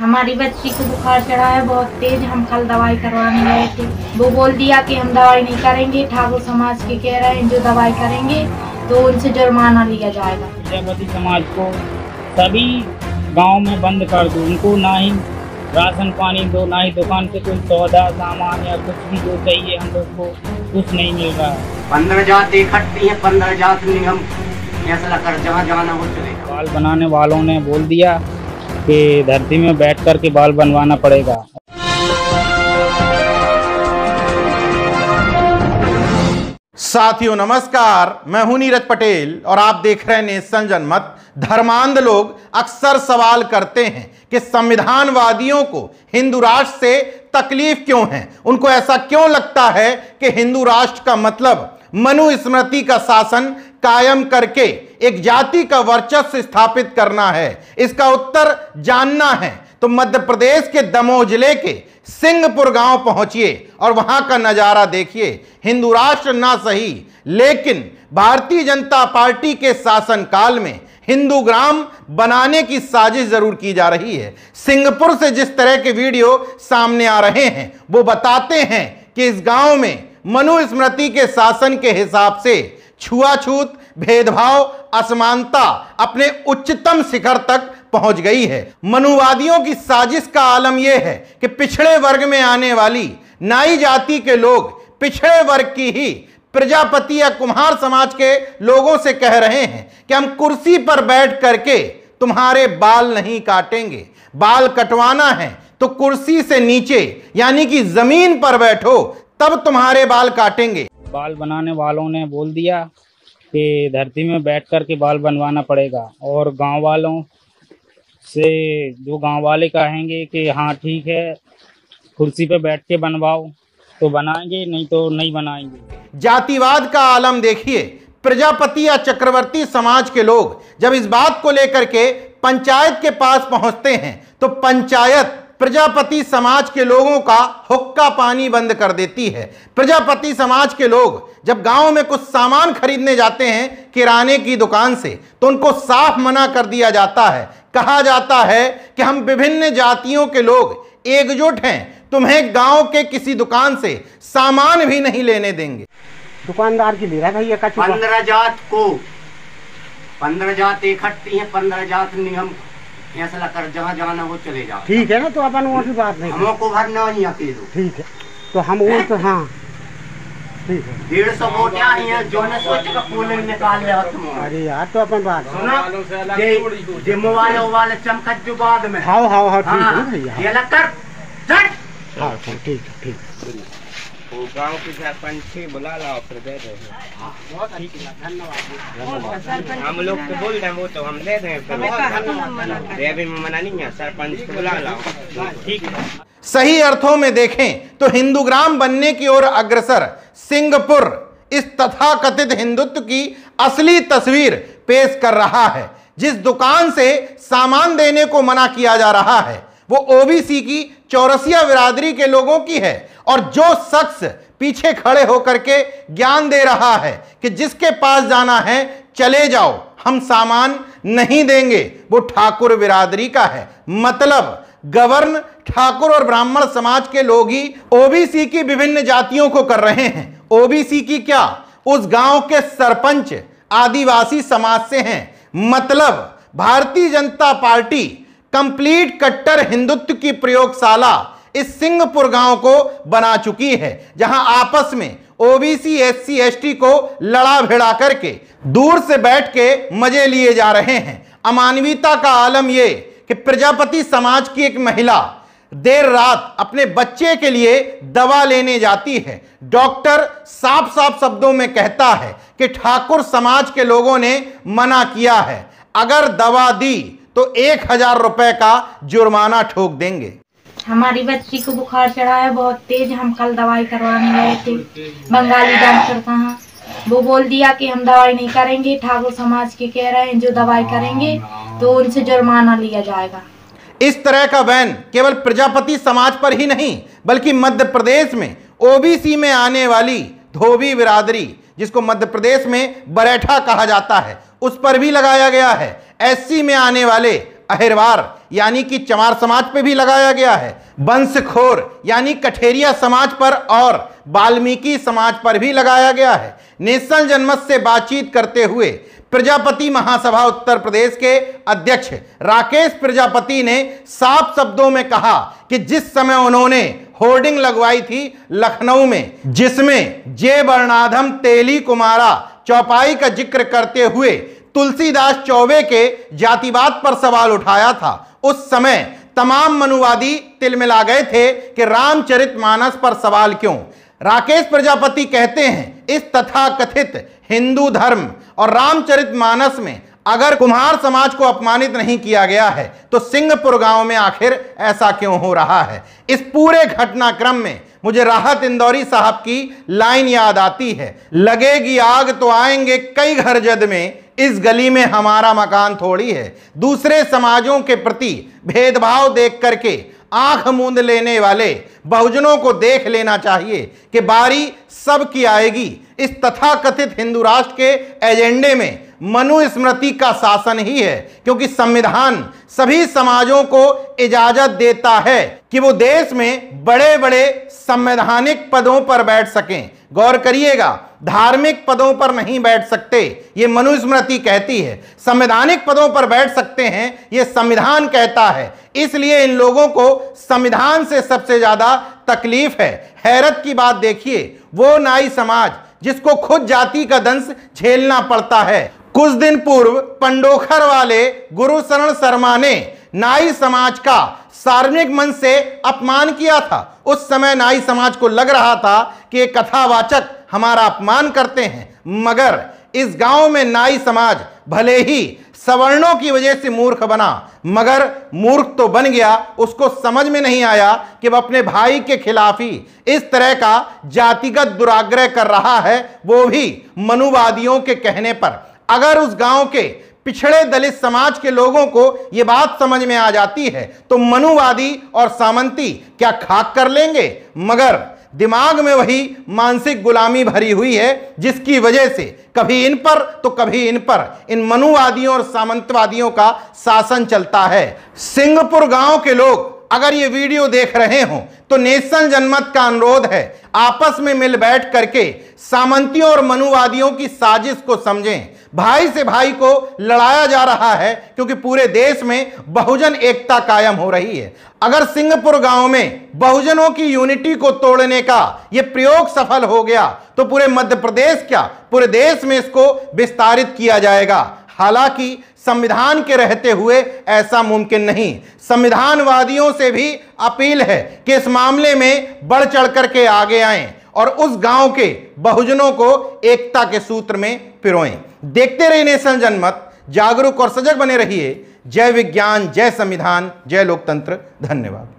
हमारी बच्ची को बुखार चढ़ा है बहुत तेज। हम कल दवाई करवाने गए थे, वो बोल दिया कि हम दवाई नहीं करेंगे। ठाकुर समाज के कह रहे हैं जो दवाई करेंगे तो उनसे जुर्माना लिया जाएगा। प्रजापति समाज को सभी गांव में बंद कर दो, उनको ना ही राशन पानी दो, ना ही दुकान से कोई सौदा सामान या कुछ भी जो चाहिए हम लोग को कुछ नहीं मिल रहा है। 15 जात इकट्ठी है, 15 जात निगम फैसला कर जहाँ जाना हो चलेगा। बाल बनाने वालों ने बोल दिया कि धरती में बैठ कर के बाल बनवाना पड़ेगा। साथियों नमस्कार, मैं हूं नीरज पटेल और आप देख रहे हैं नेशन जनमत। धर्मांध लोग अक्सर सवाल करते हैं कि संविधानवादियों को हिंदू राष्ट्र से तकलीफ क्यों है। उनको ऐसा क्यों लगता है कि हिंदू राष्ट्र का मतलब मनुस्मृति का शासन कायम करके एक जाति का वर्चस्व स्थापित करना है। इसका उत्तर जानना है तो मध्य प्रदेश के दमोह जिले के सिंहपुर गांव पहुंचिए और वहां का नजारा देखिए। हिंदू राष्ट्र ना सही, लेकिन भारतीय जनता पार्टी के शासनकाल में हिंदू ग्राम बनाने की साजिश जरूर की जा रही है। सिंहपुर से जिस तरह के वीडियो सामने आ रहे हैं वो बताते हैं कि इस गांव में मनुस्मृति के शासन के हिसाब से छुआछूत, भेदभाव, असमानता अपने उच्चतम शिखर तक पहुंच गई है। मनुवादियों की साजिश का आलम यह है कि पिछड़े वर्ग में आने वाली नाई जाति के लोग पिछड़े वर्ग की ही प्रजापति या कुम्हार समाज के लोगों से कह रहे हैं कि हम कुर्सी पर बैठ करके तुम्हारे बाल नहीं काटेंगे। बाल कटवाना है तो कुर्सी से नीचे यानी कि जमीन पर बैठो, तब तुम्हारे बाल काटेंगे। बाल बनाने वालों ने बोल दिया कि धरती में बैठ कर के बाल बनवाना पड़ेगा और गांव वालों से जो गांव वाले कहेंगे कि हाँ ठीक है कुर्सी पे बैठ के बनवाओ तो बनाएंगे, नहीं तो नहीं बनाएंगे। जातिवाद का आलम देखिए। प्रजापति या चक्रवर्ती समाज के लोग जब इस बात को लेकर के पंचायत के पास पहुंचते हैं तो पंचायत प्रजापति समाज के लोगों का हुक्का पानी बंद कर देती है। प्रजापति समाज के लोग जब गांव में कुछ सामान खरीदने जाते हैं किराने की दुकान से तो उनको साफ मना कर दिया जाता है। कहा जाता है कि हम विभिन्न जातियों के लोग एकजुट हैं, तुम्हें गांव के किसी दुकान से सामान भी नहीं लेने देंगे। दुकानदार की ले रहा है भैया का 15 जात को 15 जात इकट्ठी है, 15 जात निगम फैसला कर जहाँ जाना हो चले जाओ। ठीक है ना, तो अपन वो की बात नहीं, हमको भरना नहीं अकेले। ठीक है तो हम वो तो हाँ ठीक है 150 वोट आई हैं जो ने सोच का पोलिंग निकाल ले तुम। अरे यार तो अपन बात सुनो, जे मोबाइल चमकत जो बाद में हाँ ठीक है भैया ये लग कर चट। हाँ ठीक है ठीक वो गांव के सरपंच बुला लाओ फिर दे दे। बहुत ठीक है, धन्यवाद। हम लोग तो बोल रहे हैं वो तो हम दे दें, फिर अभी मना नहीं है, सरपंच को बुला लाओ। ठीक है। सही अर्थों में देखें तो हिंदू ग्राम बनने की ओर अग्रसर सिंहपुर इस तथाकथित हिंदुत्व की असली तस्वीर पेश कर रहा है। जिस दुकान से सामान देने को मना किया जा रहा है वो ओबीसी की चौरसिया बिरादरी के लोगों की है और जो शख्स पीछे खड़े होकर के ज्ञान दे रहा है कि जिसके पास जाना है चले जाओ, हम सामान नहीं देंगे, वो ठाकुर बिरादरी का है। मतलब गवर्न ठाकुर और ब्राह्मण समाज के लोग ही ओबीसी की विभिन्न जातियों को कर रहे हैं। ओबीसी की क्या, उस गांव के सरपंच आदिवासी समाज से हैं। मतलब भारतीय जनता पार्टी कंप्लीट कट्टर हिंदुत्व की प्रयोगशाला इस सिंहपुर गांव को बना चुकी है, जहां आपस में ओबीसी एससी एसटी को लड़ा भिड़ा करके दूर से बैठ के मजे लिए जा रहे हैं। अमानवीयता का आलम यह कि प्रजापति समाज की एक महिला देर रात अपने बच्चे के लिए दवा लेने जाती है। डॉक्टर साफ साफ शब्दों में कहता है कि ठाकुर समाज के लोगों ने मना किया है, अगर दवा दी तो 1000 रुपए का जुर्माना ठोक देंगे। हमारी बच्ची को बुखार चढ़ा है बहुत तेज। हम कल दवाई करवाने गए थे, बंगाली डॉक्टर कहाँ, वो बोल दिया कि हम दवाई नहीं करेंगे। ठाकुर समाज के कह रहे हैं जो दवाई करेंगे तो उनसे जुर्माना लिया जाएगा। इस तरह का बैन केवल प्रजापति समाज पर ही नहीं बल्कि मध्य प्रदेश में ओबीसी में आने वाली धोबी बिरादरी, जिसको मध्य प्रदेश में बरेठा कहा जाता है, उस पर भी लगाया गया है। एससी में आने वाले अहिरवार यानी कि चमार समाज पे भी लगाया गया है, बंसखोर यानी कठेरिया समाज पर और वाल्मीकि समाज पर भी लगाया गया है। नेशनल जनमत से बातचीत करते हुए प्रजापति महासभा उत्तर प्रदेश के अध्यक्ष राकेश प्रजापति ने साफ शब्दों में कहा कि जिस समय उन्होंने होर्डिंग लगवाई थी लखनऊ में, जिसमें जे वर्णाधम तेली कुमारा चौपाई का जिक्र करते हुए तुलसीदास चौबे के जातिवाद पर सवाल उठाया था, उस समय तमाम मनुवादी तिलमिला गए थे कि रामचरितमानस पर सवाल क्यों। राकेश प्रजापति कहते हैं इस तथाकथित हिंदू धर्म और रामचरितमानस में अगर कुम्हार समाज को अपमानित नहीं किया गया है तो सिंहपुर गांव में आखिर ऐसा क्यों हो रहा है। इस पूरे घटनाक्रम में मुझे राहत इंदौरी साहब की लाइन याद आती है, लगेगी आग तो आएंगे कई घर जद में, इस गली में हमारा मकान थोड़ी है। दूसरे समाजों के प्रति भेदभाव देख करके आंख मूंद लेने वाले बहुजनों को देख लेना चाहिए कि बारी सबकी आएगी। इस तथाकथित हिंदू राष्ट्र के एजेंडे में मनुस्मृति का शासन ही है, क्योंकि संविधान सभी समाजों को इजाजत देता है कि वो देश में बड़े बड़े संवैधानिक पदों पर बैठ सकें। गौर करिएगा, धार्मिक पदों पर नहीं बैठ सकते, ये मनुस्मृति कहती है। संवैधानिक पदों पर बैठ सकते हैं, ये संविधान कहता है। इसलिए इन लोगों को संविधान से सबसे ज्यादा तकलीफ है। हैरत की बात देखिए, वो नाई समाज जिसको खुद जाति का दंश झेलना पड़ता है। कुछ दिन पूर्व पंडोखर वाले गुरुशरण शर्मा ने नाई समाज का सार्वजनिक मंच से अपमान किया था। उस समय नाई समाज को लग रहा था कि ये कथावाचक हमारा अपमान करते हैं, मगर इस गांव में नाई समाज भले ही सवर्णों की वजह से मूर्ख बना, मगर मूर्ख तो बन गया। उसको समझ में नहीं आया कि वह अपने भाई के खिलाफ ही इस तरह का जातिगत दुराग्रह कर रहा है, वो भी मनुवादियों के कहने पर। अगर उस गांव के पिछड़े दलित समाज के लोगों को यह बात समझ में आ जाती है तो मनुवादी और सामंती क्या खाक कर लेंगे। मगर दिमाग में वही मानसिक गुलामी भरी हुई है, जिसकी वजह से कभी इन पर तो कभी इन पर, इन मनुवादियों और सामंतवादियों का शासन चलता है। सिंहपुर गांव के लोग अगर ये वीडियो देख रहे हों तो नेशनल जनमत का अनुरोध है, आपस में मिल बैठ करके सामंतियों और मनुवादियों की साजिश को समझें। भाई से भाई को लड़ाया जा रहा है क्योंकि पूरे देश में बहुजन एकता कायम हो रही है। अगर सिंहपुर गांव में बहुजनों की यूनिटी को तोड़ने का यह प्रयोग सफल हो गया तो पूरे मध्य प्रदेश क्या पूरे देश में इसको विस्तारित किया जाएगा। हालांकि संविधान के रहते हुए ऐसा मुमकिन नहीं। संविधानवादियों से भी अपील है कि इस मामले में बढ़ चढ़ करके आगे आएं और उस गांव के बहुजनों को एकता के सूत्र में पिरोएं। देखते रहिए नेशनल जनमत, जागरूक और सजग बने रहिए। जय विज्ञान, जय संविधान, जय लोकतंत्र। धन्यवाद।